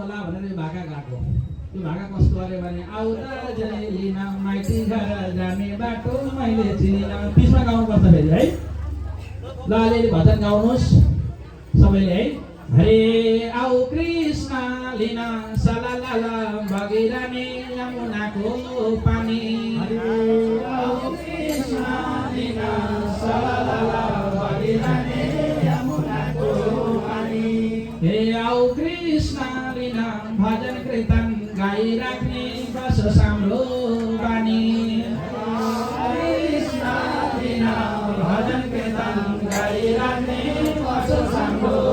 होला भनेर यो भाका गाएको यो भाका कस्तो अरे भने आउँदा जय लिन माइती घर जाने बाटो मैले चिनिन बिचमा गाउनुपर्छ फेरि है ल अलिअलि भजन गाउनुहोस् सबैले है हरे आऊ कृष्ण लिन सलालाला बगिरहने यमुनाको पानी हरे आऊ कृष्ण लिन सलालाला बगिरहने यमुनाको पानी हे आऊ कृष्ण लिन भजन कीर्तन गाइराख्ने बस साम्रो बानी कृष्ण लिन भजन कीर्तन गाइराख्ने बस साम्रो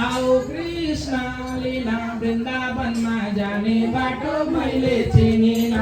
आऊ कृष्ण लिन वृन्दावनमा जाने बाटो मैले चिनिन